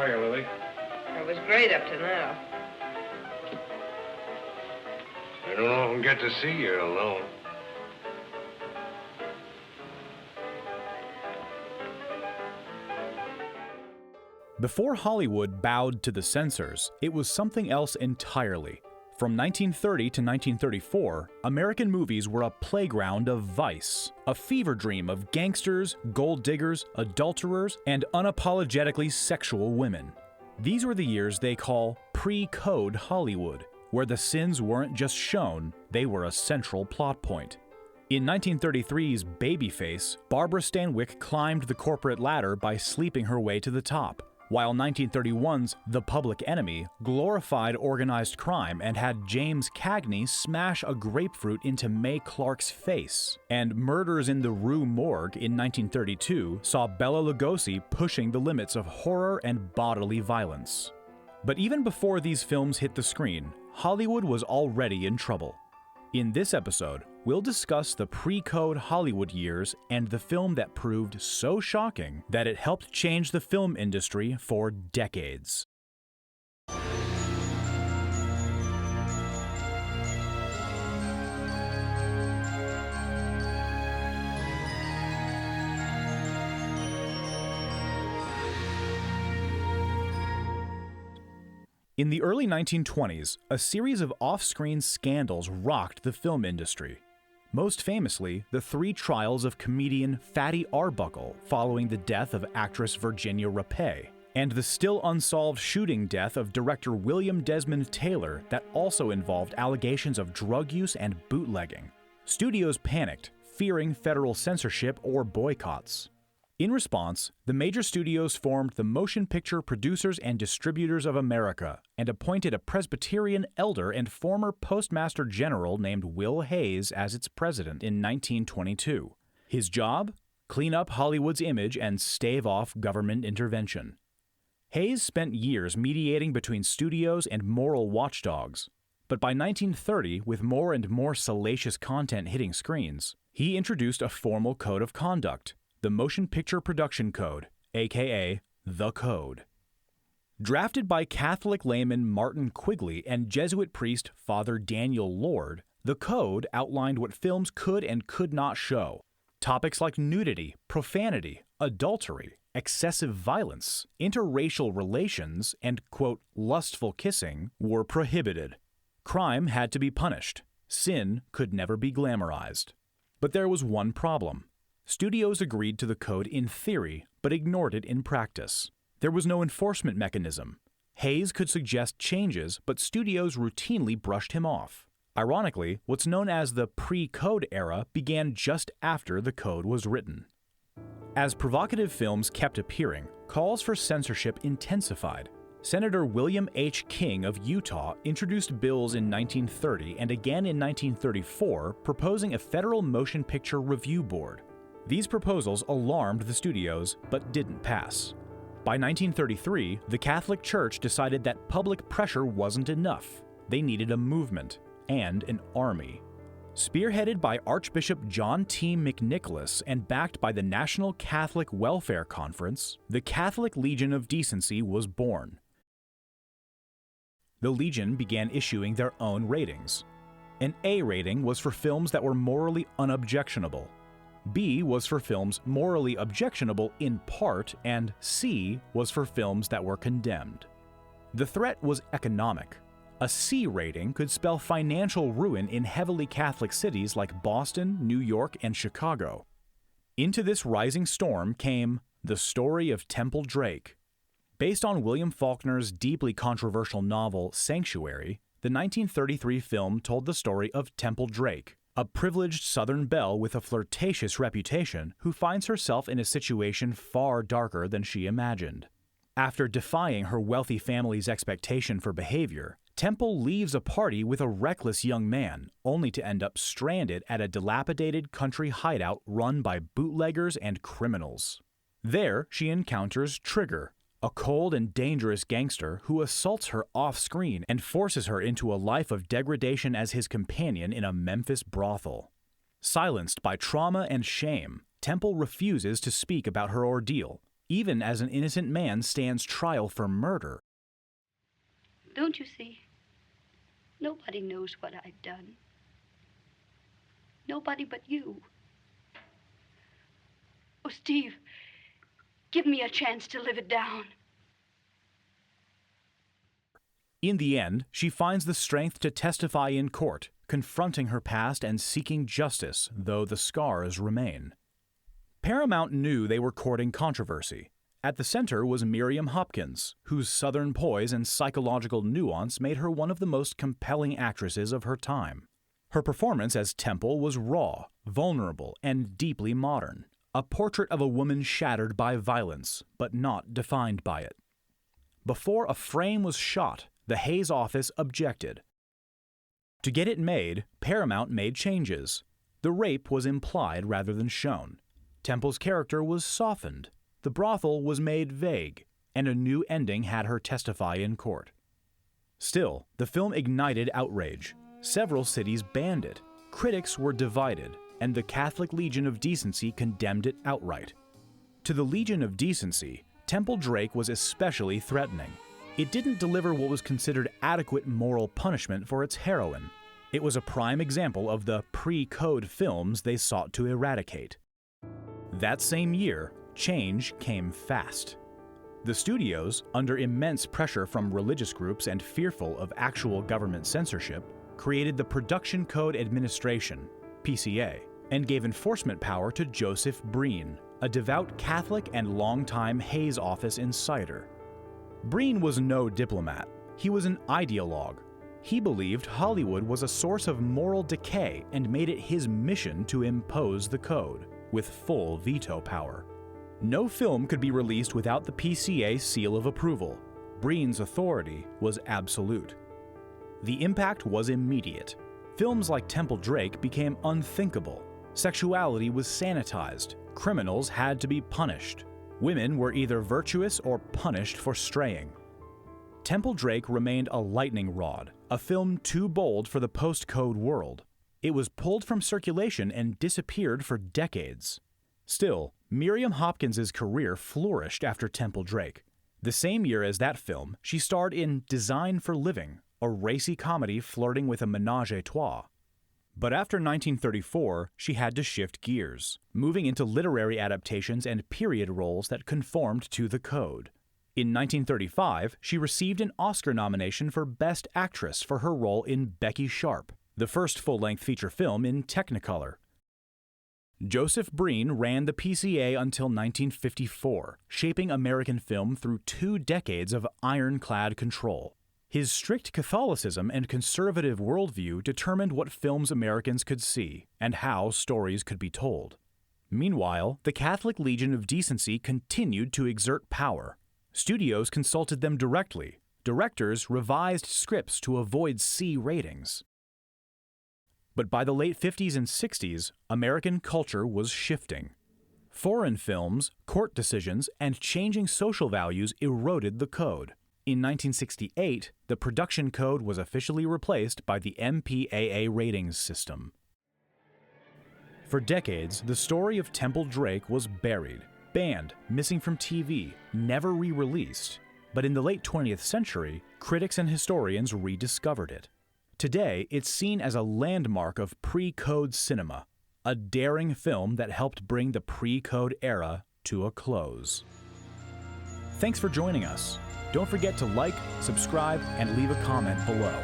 are you, Lily? It was great up to now. I don't often get to see you alone. Before Hollywood bowed to the censors, it was something else entirely. From 1930 to 1934, American movies were a playground of vice, a fever dream of gangsters, gold diggers, adulterers, and unapologetically sexual women. These were the years they call pre-code Hollywood, where the sins weren't just shown, they were a central plot point. In 1933's Babyface, Barbara Stanwyck climbed the corporate ladder by sleeping her way to the top, while 1931's The Public Enemy glorified organized crime and had James Cagney smash a grapefruit into Mae Clark's face, and Murders in the Rue Morgue in 1932 saw Bela Lugosi pushing the limits of horror and bodily violence. But even before these films hit the screen, Hollywood was already in trouble. In this episode, we'll discuss the pre-code Hollywood years and the film that proved so shocking that it helped change the film industry for decades. In the early 1920s, a series of off-screen scandals rocked the film industry. Most famously, the 3 trials of comedian Fatty Arbuckle following the death of actress Virginia Rappe, and the still unsolved shooting death of director William Desmond Taylor that also involved allegations of drug use and bootlegging. Studios panicked, fearing federal censorship or boycotts. In response, the major studios formed the Motion Picture Producers and Distributors of America and appointed a Presbyterian elder and former Postmaster General named Will Hays as its president in 1922. His job? Clean up Hollywood's image and stave off government intervention. Hays spent years mediating between studios and moral watchdogs, but by 1930, with more and more salacious content hitting screens, he introduced a formal code of conduct, the Motion Picture Production Code, aka the Code. Drafted by Catholic layman Martin Quigley and Jesuit priest Father Daniel Lord, the Code outlined what films could and could not show. Topics like nudity, profanity, adultery, excessive violence, interracial relations, and, quote, lustful kissing were prohibited. Crime had to be punished. Sin could never be glamorized. But there was one problem. Studios agreed to the code in theory, but ignored it in practice. There was no enforcement mechanism. Hays could suggest changes, but studios routinely brushed him off. Ironically, what's known as the pre-code era began just after the code was written. As provocative films kept appearing, calls for censorship intensified. Senator William H. King of Utah introduced bills in 1930 and again in 1934 proposing a federal motion picture review board. These proposals alarmed the studios, but didn't pass. By 1933, the Catholic Church decided that public pressure wasn't enough. They needed a movement and an army. Spearheaded by Archbishop John T. McNicholas and backed by the National Catholic Welfare Conference, the Catholic Legion of Decency was born. The Legion began issuing their own ratings. An A rating was for films that were morally unobjectionable. B was for films morally objectionable in part, and C was for films that were condemned. The threat was economic. A C rating could spell financial ruin in heavily Catholic cities like Boston, New York, and Chicago. Into this rising storm came The Story of Temple Drake. Based on William Faulkner's deeply controversial novel Sanctuary, the 1933 film told the story of Temple Drake, a privileged Southern belle with a flirtatious reputation who finds herself in a situation far darker than she imagined. After defying her wealthy family's expectation for behavior, Temple leaves a party with a reckless young man, only to end up stranded at a dilapidated country hideout run by bootleggers and criminals. There, she encounters Trigger, a cold and dangerous gangster who assaults her off-screen and forces her into a life of degradation as his companion in a Memphis brothel. Silenced by trauma and shame, Temple refuses to speak about her ordeal, even as an innocent man stands trial for murder. Don't you see? Nobody knows what I've done. Nobody but you. Oh, Steve, give me a chance to live it down. In the end, she finds the strength to testify in court, confronting her past and seeking justice, though the scars remain. Paramount knew they were courting controversy. At the center was Miriam Hopkins, whose Southern poise and psychological nuance made her one of the most compelling actresses of her time. Her performance as Temple was raw, vulnerable, and deeply modern, a portrait of a woman shattered by violence, but not defined by it. Before a frame was shot, the Hayes office objected. To get it made, Paramount made changes. The rape was implied rather than shown. Temple's character was softened. The brothel was made vague, and a new ending had her testify in court. Still, the film ignited outrage. Several cities banned it. Critics were divided, and the Catholic Legion of Decency condemned it outright. To the Legion of Decency, Temple Drake was especially threatening. It didn't deliver what was considered adequate moral punishment for its heroine. It was a prime example of the pre-code films they sought to eradicate. That same year, change came fast. The studios, under immense pressure from religious groups and fearful of actual government censorship, created the Production Code Administration, PCA, and gave enforcement power to Joseph Breen, a devout Catholic and longtime Hayes office insider. Breen was no diplomat. He was an ideologue. He believed Hollywood was a source of moral decay and made it his mission to impose the code, with full veto power. No film could be released without the PCA seal of approval. Breen's authority was absolute. The impact was immediate. Films like Temple Drake became unthinkable. Sexuality was sanitized. Criminals had to be punished. Women were either virtuous or punished for straying. Temple Drake remained a lightning rod, a film too bold for the post-code world. It was pulled from circulation and disappeared for decades. Still, Miriam Hopkins' career flourished after Temple Drake. The same year as that film, she starred in Design for Living, a racy comedy flirting with a menage a trois. But after 1934, she had to shift gears, moving into literary adaptations and period roles that conformed to the code. In 1935, she received an Oscar nomination for Best Actress for her role in Becky Sharp, the first full-length feature film in Technicolor. Joseph Breen ran the PCA until 1954, shaping American film through 2 decades of ironclad control. His strict Catholicism and conservative worldview determined what films Americans could see and how stories could be told. Meanwhile, the Catholic Legion of Decency continued to exert power. Studios consulted them directly. Directors revised scripts to avoid C ratings. But by the late 50s and 60s, American culture was shifting. Foreign films, court decisions, and changing social values eroded the code. In 1968, the production code was officially replaced by the MPAA ratings system. For decades, the story of Temple Drake was buried, banned, missing from TV, never re-released. But in the late 20th century, critics and historians rediscovered it. Today, it's seen as a landmark of pre-code cinema, a daring film that helped bring the pre-code era to a close. Thanks for joining us. Don't forget to like, subscribe, and leave a comment below.